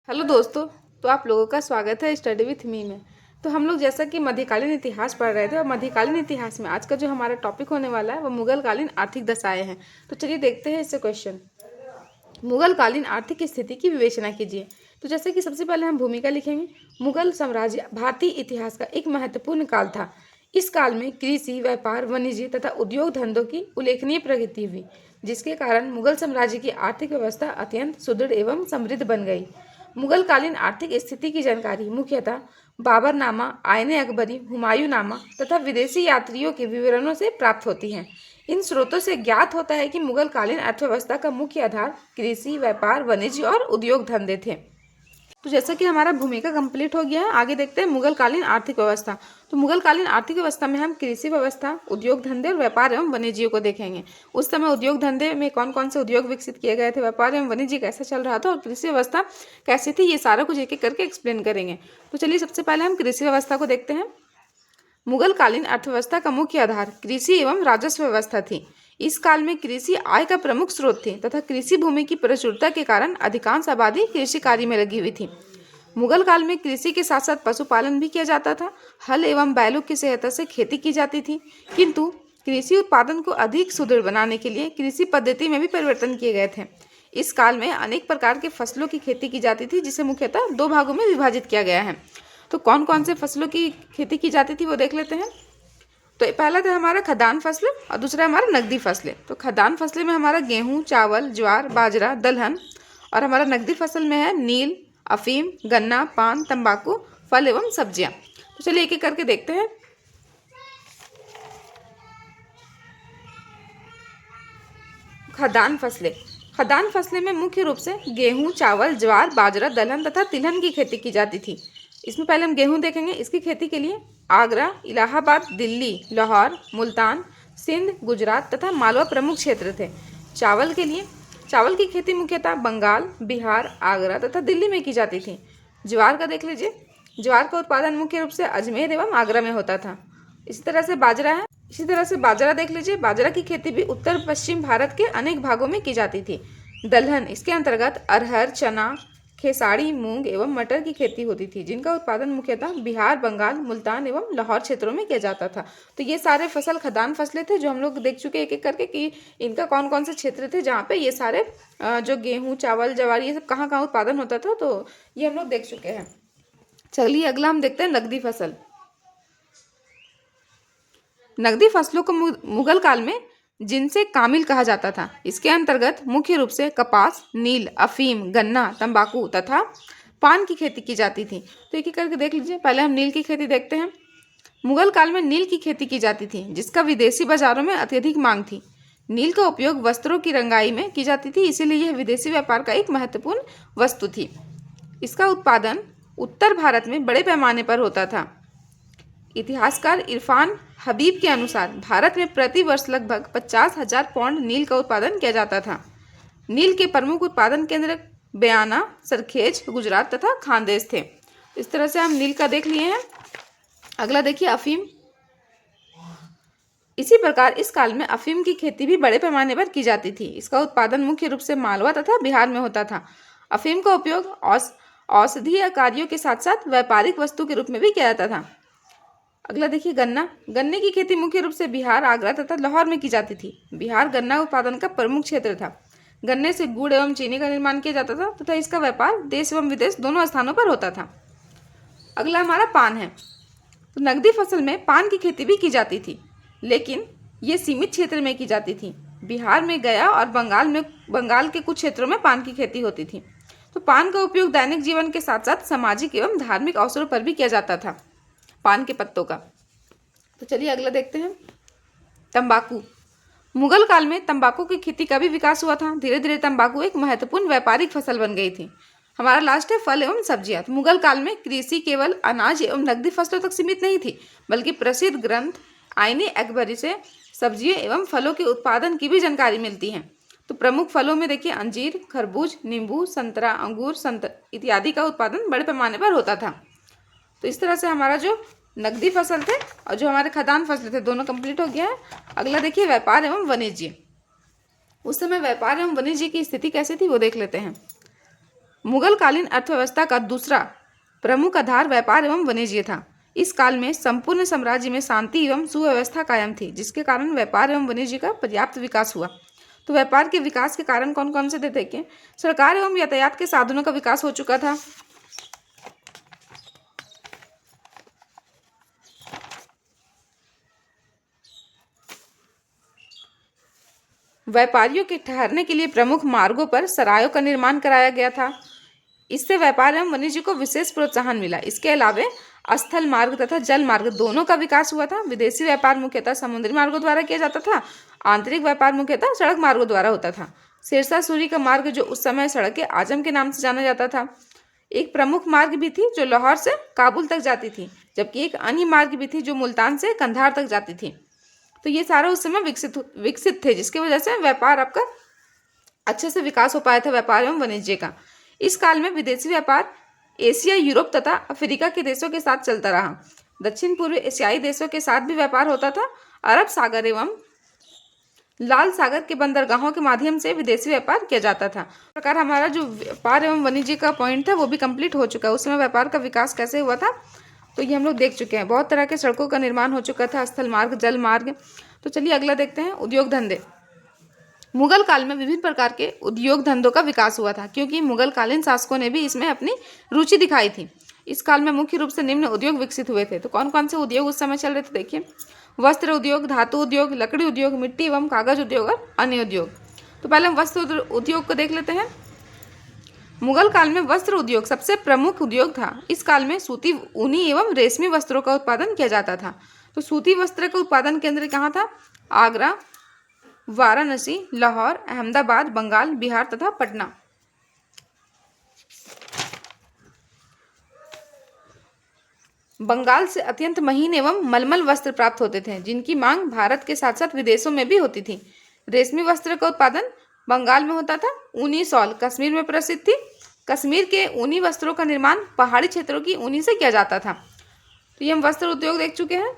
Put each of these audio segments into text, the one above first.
Hello दोस्तों। तो आप लोगों का स्वागत है स्टडी विथ मी में। तो हम लोग जैसा कि मध्यकालीन इतिहास पढ़ रहे थे और मध्यकालीन इतिहास में आज का जो हमारा टॉपिक होने वाला है वो मुगल कालीन आर्थिक दशाएं हैं। तो चलिए देखते हैं इससे क्वेश्चन। मुगल कालीन आर्थिक स्थिति की विवेचना कीजिए। तो जैसे कि सबसे पहले हम भूमिका लिखेंगे। मुगल साम्राज्य भारतीय इतिहास का एक महत्वपूर्ण काल था। इस काल में कृषि, व्यापार, वाणिज्य तथा उद्योग धंधों की उल्लेखनीय प्रगति हुई, जिसके कारण मुगल साम्राज्य की आर्थिक व्यवस्था अत्यंत सुदृढ़ एवं समृद्ध बन गई। मुगल कालीन आर्थिक स्थिति की जानकारी मुख्यतः बाबरनामा, आयने अकबरी, हुमायूंनामा तथा विदेशी यात्रियों के विवरणों से प्राप्त होती है। इन स्रोतों से ज्ञात होता है कि मुगल कालीन अर्थव्यवस्था का मुख्य आधार कृषि, व्यापार, वाणिज्य और उद्योग धंधे थे। तो जैसा कि हमारा भूमिका कंप्लीट हो गया है, आगे देखते हैं मुगल कालीन आर्थिक व्यवस्था। तो मुगल कालीन आर्थिक व्यवस्था में हम कृषि व्यवस्था, उद्योग धंधे और व्यापार एवं वाणिज्य को देखेंगे। उस समय उद्योग धंधे में कौन कौन से उद्योग विकसित किए गए थे, व्यापार एवं वाणिज्य कैसा चल रहा था और कृषि व्यवस्था कैसी थी, ये सारा कुछ एक एक करके एक्सप्लेन करेंगे। तो चलिए सबसे पहले हम कृषि व्यवस्था को देखते हैं। मुगल कालीन अर्थव्यवस्था का मुख्य आधार कृषि एवं राजस्व व्यवस्था थी। इस काल में कृषि आय का प्रमुख स्रोत थी तथा कृषि भूमि की प्रचुरता के कारण अधिकांश आबादी कृषि कार्य में लगी हुई थी। मुगल काल में कृषि के साथ साथ पशुपालन भी किया जाता था। हल एवं बैलों की सहायता से खेती की जाती थी, किंतु कृषि उत्पादन को अधिक सुदृढ़ बनाने के लिए कृषि पद्धति में भी परिवर्तन किए गए थे। इस काल में अनेक प्रकार के फसलों की खेती की जाती थी, जिसे मुख्यतः दो भागों में विभाजित किया गया है। तो कौन कौन से फसलों की खेती की जाती थी वो देख लेते हैं। तो पहला था हमारा खदान फसल और दूसरा हमारा नकदी फसलें। तो खदान फसलें में हमारा गेहूं, चावल, ज्वार, बाजरा, दलहन, और हमारा नकदी फसल में है नील, अफीम, गन्ना, पान, तंबाकू, फल एवं सब्जियां। तो चलिए एक एक करके देखते हैं। खदान फसलें में मुख्य रूप से गेहूं, चावल, ज्वार, बाजरा, दलहन तथा तिलहन की खेती की जाती थी। इसमें पहले हम गेहूं देखेंगे। इसकी खेती के लिए आगरा, इलाहाबाद, दिल्ली, लाहौर, मुल्तान, सिंध, गुजरात तथा मालवा प्रमुख क्षेत्र थे। चावल की खेती मुख्यतः बंगाल, बिहार, आगरा तथा दिल्ली में की जाती थी। ज्वार का देख लीजिए। ज्वार का उत्पादन मुख्य रूप से अजमेर एवं आगरा में होता था। इसी तरह से बाजरा देख लीजिए। बाजरा की खेती भी उत्तर पश्चिम भारत के अनेक भागों में की जाती थी। दलहन, इसके अंतर्गत अरहर, चना, खेसारी, मूंग एवं मटर की खेती होती थी, जिनका उत्पादन मुख्यतः बिहार, बंगाल, मुल्तान एवं लाहौर क्षेत्रों में किया जाता था। तो ये सारे फसल खदान फसलें थे जो हम लोग देख चुके एक एक करके कि इनका कौन कौन से क्षेत्र थे जहाँ पे ये सारे जो गेहूँ, चावल, ज्वार, ये सब कहाँ कहाँ उत्पादन होता था। तो ये हम लोग देख चुके हैं। चलिए अगला हम देखते हैं नकदी फसल। नकदी फसलों को मुगल काल में जिनसे कामिल कहा जाता था। इसके अंतर्गत मुख्य रूप से कपास, नील, अफीम, गन्ना, तंबाकू तथा पान की खेती की जाती थी। तो एक एक करके देख लीजिए। पहले हम नील की खेती देखते हैं। मुगल काल में नील की खेती की जाती थी, जिसका विदेशी बाजारों में अत्यधिक मांग थी। नील का उपयोग वस्त्रों की रंगाई में की जाती थी, इसीलिए यह विदेशी व्यापार का एक महत्वपूर्ण वस्तु थी। इसका उत्पादन उत्तर भारत में बड़े पैमाने पर होता था। इतिहासकार इरफान हबीब के अनुसार भारत में प्रति वर्ष लगभग 50,000 पौंड नील का उत्पादन किया जाता था। नील के प्रमुख उत्पादन केंद्र बयाना, सरखेज, गुजरात तथा खानदेश थे। इस तरह से हम नील का देख लिए हैं। अगला देखिए अफीम। इसी प्रकार इस काल में अफीम की खेती भी बड़े पैमाने पर की जाती थी। इसका उत्पादन मुख्य रूप से मालवा तथा बिहार में होता था। अफीम का उपयोग औषधीय कार्यों के साथ साथ व्यापारिक वस्तु के रूप में भी किया जाता था। अगला देखिए गन्ना। गन्ने की खेती मुख्य रूप से बिहार, आगरा तथा लाहौर में की जाती थी। बिहार गन्ना उत्पादन का प्रमुख क्षेत्र था। गन्ने से गुड़ एवं चीनी का निर्माण किया जाता था तथा इसका व्यापार देश एवं विदेश दोनों स्थानों पर होता था। अगला हमारा पान है। तो नकदी फसल में पान की खेती भी की जाती थी, लेकिन ये सीमित क्षेत्र में की जाती थी। बिहार में गया और बंगाल के कुछ क्षेत्रों में पान की खेती होती थी। तो पान का उपयोग दैनिक जीवन के साथ साथ सामाजिक एवं धार्मिक अवसरों पर भी किया जाता था, पान के पत्तों का। तो चलिए अगला देखते हैं तंबाकू। मुगल काल में तंबाकू की खेती का भी विकास हुआ था। धीरे धीरे तंबाकू एक महत्वपूर्ण व्यापारिक फसल बन गई थी। हमारा लास्ट है फल एवं सब्जियां। तो मुगल काल में कृषि केवल अनाज एवं नकदी फसलों तक सीमित नहीं थी, बल्कि प्रसिद्ध ग्रंथ आईने अकबरी से सब्जियों एवं फलों के उत्पादन की भी जानकारी मिलती है। तो प्रमुख फलों में देखिए अंजीर, खरबूज, नींबू, संतरा, अंगूर, इत्यादि का उत्पादन बड़े पैमाने पर होता था। तो इस तरह से हमारा जो नकदी फसल थे और जो हमारे खदान फसल थे दोनों कंप्लीट हो गया है। अगला देखिए व्यापार एवं वाणिज्य। उस समय व्यापार एवं वाणिज्य की स्थिति कैसी थी वो देख लेते हैं। मुगल कालीन अर्थव्यवस्था का दूसरा प्रमुख आधार व्यापार एवं वाणिज्य था। इस काल में संपूर्ण साम्राज्य में शांति एवं सुव्यवस्था कायम थी, जिसके कारण व्यापार एवं वाणिज्य का पर्याप्त विकास हुआ। तो व्यापार के विकास के कारण कौन कौन से थे देखिए। सरकार एवं यातायात के साधनों का विकास हो चुका था। व्यापारियों के ठहरने के लिए प्रमुख मार्गों पर सरायों का निर्माण कराया गया था। इससे व्यापार एवं वाणिज्य को विशेष प्रोत्साहन मिला। इसके अलावा स्थल मार्ग तथा जल मार्ग दोनों का विकास हुआ था। विदेशी व्यापार मुख्यतः समुद्री मार्गों द्वारा किया जाता था, आंतरिक व्यापार मुख्यतः सड़क मार्गों द्वारा होता था। सिरसा सूरी का मार्ग, जो उस समय सड़क आजम के नाम से जाना जाता था, एक प्रमुख मार्ग भी थी जो लाहौर से काबुल तक जाती थी, जबकि एक अन्य मार्ग भी थी जो मुल्तान से कंधार तक जाती थी। तो ये सारा उस समय विकसित थे, जिसकी वजह से व्यापार आपका अच्छे से विकास हो पाया था, व्यापार एवं वाणिज्य का। इस काल में विदेशी व्यापार एशिया, यूरोप तथा अफ्रीका के देशों के साथ चलता रहा। दक्षिण पूर्व एशियाई देशों के साथ भी व्यापार होता था। अरब सागर एवं लाल सागर के बंदरगाहों के माध्यम से विदेशी व्यापार किया जाता था। इस प्रकार हमारा जो व्यापार एवं वाणिज्य का पॉइंट था वो भी कंप्लीट हो चुका है। उस समय व्यापार का विकास कैसे हुआ था तो ये हम लोग देख चुके हैं। बहुत तरह के सड़कों का निर्माण हो चुका था, स्थल मार्ग, जल मार्ग। तो चलिए अगला देखते हैं, उद्योग धंधे। मुगल काल में विभिन्न प्रकार के उद्योग धंधों का विकास हुआ था, क्योंकि मुगल कालीन शासकों ने भी इसमें अपनी रुचि दिखाई थी। इस काल में मुख्य रूप से निम्न उद्योग विकसित हुए थे। तो कौन कौन से उद्योग उस समय चल रहे थे देखिए। वस्त्र उद्योग, धातु उद्योग, लकड़ी उद्योग, मिट्टी एवं कागज उद्योग और अन्य उद्योग। तो पहले हम वस्त्र उद्योग को देख लेते हैं। मुगल काल में वस्त्र उद्योग सबसे प्रमुख उद्योग था। इस काल में सूती, ऊनी एवं रेशमी वस्त्रों का उत्पादन किया जाता था। तो सूती वस्त्र का उत्पादन केंद्र कहाँ था? आगरा, वाराणसी, लाहौर, अहमदाबाद, बंगाल, बिहार तथा पटना। बंगाल से अत्यंत महीन एवं मलमल वस्त्र प्राप्त होते थे, जिनकी मांग भारत के साथ साथ विदेशों में भी होती थी। रेशमी वस्त्र का उत्पादन बंगाल में होता था। ऊनी शॉल कश्मीर में प्रसिद्ध थी। कश्मीर के ऊनी वस्त्रों का निर्माण पहाड़ी क्षेत्रों की ऊनी से किया जाता था। तो ये हम वस्त्र उद्योग देख चुके हैं।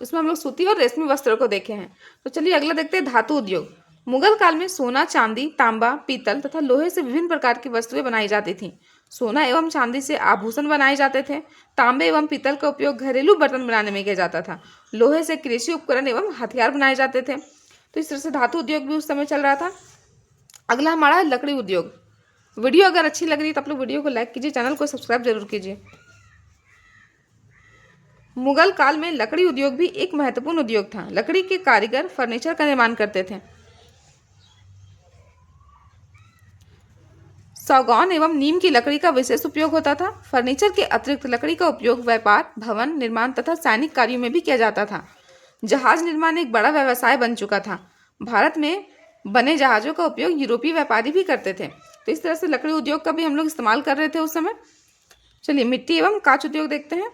उसमें हम लोग सूती और रेशमी वस्त्रों को देखे हैं। तो चलिए अगला देखते हैं, धातु उद्योग। मुगल काल में सोना, चांदी, तांबा, पीतल तथा लोहे से विभिन्न प्रकार की वस्तुएं बनाई जाती थीं। सोना एवं चांदी से आभूषण बनाए जाते थे। तांबे एवं पीतल का उपयोग घरेलू बर्तन बनाने में किया जाता था। लोहे से कृषि उपकरण एवं हथियार बनाए जाते थे। तो इस तरह से धातु उद्योग भी उस समय चल रहा था। अगला हमारा है लकड़ी उद्योग। वीडियो अगर अच्छी लग रही है तो आप लोग वीडियो को लाइक कीजिए, चैनल को सब्सक्राइब जरूर कीजिए। मुगल काल में लकड़ी उद्योग भी एक महत्वपूर्ण उद्योग था। लकड़ी के कारीगर फर्नीचर का निर्माण करते थे। सागौन एवं नीम की लकड़ी का विशेष उपयोग होता था। फर्नीचर के अतिरिक्त लकड़ी का उपयोग व्यापार, भवन निर्माण तथा सैनिक कार्यों में भी किया जाता था। जहाज निर्माण एक बड़ा व्यवसाय बन चुका था। भारत में बने जहाजों का उपयोग यूरोपीय व्यापारी भी करते थे। तो इस तरह से लकड़ी उद्योग का भी हम लोग इस्तेमाल कर रहे थे उस समय। चलिए मिट्टी एवं कांच उद्योग देखते हैं।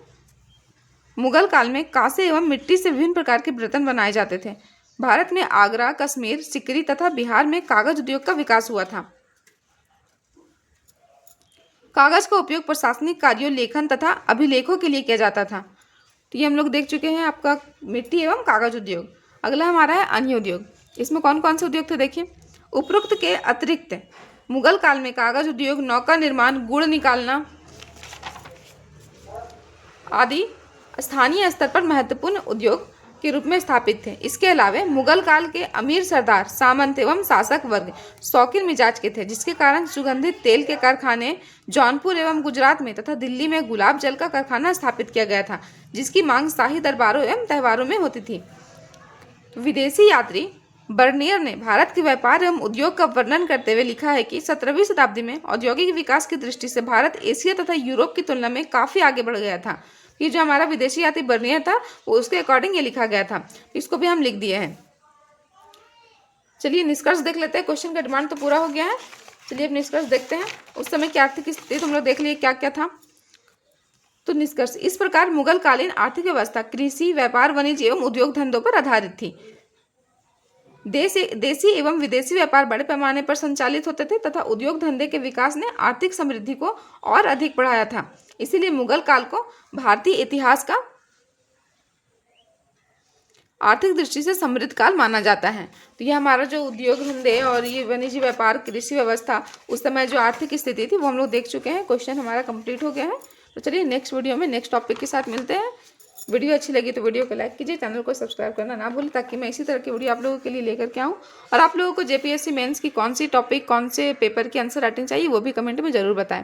मुगल काल में कांसे एवं मिट्टी से विभिन्न प्रकार के बर्तन बनाए जाते थे। भारत में आगरा, कश्मीर, सिकरी तथा बिहार में कागज उद्योग का विकास हुआ था। कागज का उपयोग प्रशासनिक कार्यों, लेखन तथा अभिलेखों के लिए किया जाता था। तो ये हम लोग देख चुके हैं आपका मिट्टी एवं कागज उद्योग। अगला हमारा है अन्य उद्योग। इसमें कौन कौन से उद्योग थे देखिए। उपरोक्त के अतिरिक्त मुगल काल में कागज उद्योग, नौका निर्माण, गुड़ निकालना आदि स्थानीय स्तर पर महत्वपूर्ण उद्योग के रूप में स्थापित थे। इसके अलावा मुगल काल के अमीर सरदार, सामंत एवं शासक वर्ग शौकीन मिजाज के थे, जिसके कारण सुगंधित तेल के कारखाने जौनपुर एवं गुजरात में तथा दिल्ली में गुलाब जल का कारखाना स्थापित किया गया था, जिसकी मांग शाही दरबारों एवं त्योहारों में होती थी। विदेशी यात्री बर्नियर ने भारत के व्यापार एवं उद्योग का वर्णन करते हुए लिखा है कि 17वीं शताब्दी में औद्योगिक विकास की दृष्टि से भारत एशिया तथा यूरोप की तुलना में काफ़ी आगे बढ़ गया था। ये जो हमारा विदेशी यात्री बर्नियर था वो उसके अकॉर्डिंग ये लिखा गया था। इसको भी हम लिख दिए हैं। चलिए निष्कर्ष देख लेते हैं। क्वेश्चन का डिमांड तो पूरा हो गया है। चलिए अब निष्कर्ष देखते हैं। उस समय की आर्थिक स्थिति तुम लोग देख लिए क्या क्या था। तो निष्कर्ष इस प्रकार मुगल कालीन आर्थिक व्यवस्था कृषि, व्यापार, वाणिज्य एवं उद्योग धंधों पर आधारित थी। देशी एवं विदेशी व्यापार बड़े पैमाने पर संचालित होते थे तथा उद्योग धंधे के विकास ने आर्थिक समृद्धि को और अधिक बढ़ाया था। इसीलिए मुगल काल को भारतीय इतिहास का आर्थिक दृष्टि से समृद्ध काल माना जाता है। तो ये हमारा जो उद्योग धंधे और ये वाणिज्य व्यापार कृषि व्यवस्था उस समय जो आर्थिक स्थिति थी वो हम लोग देख चुके हैं। क्वेश्चन हमारा कंप्लीट हो गया है। तो चलिए नेक्स्ट वीडियो में नेक्स्ट टॉपिक के साथ मिलते हैं। वीडियो अच्छी लगी तो वीडियो को लाइक कीजिए, चैनल को सब्सक्राइब करना ना भूलें ताकि मैं इसी तरह की वीडियो आप लोगों के लिए लेकर के आऊँ। और आप लोगों को जेपीएससी मेंस की कौन सी टॉपिक कौन से पेपर की आंसर राइटिंग चाहिए वो भी कमेंट में ज़रूर बताएं।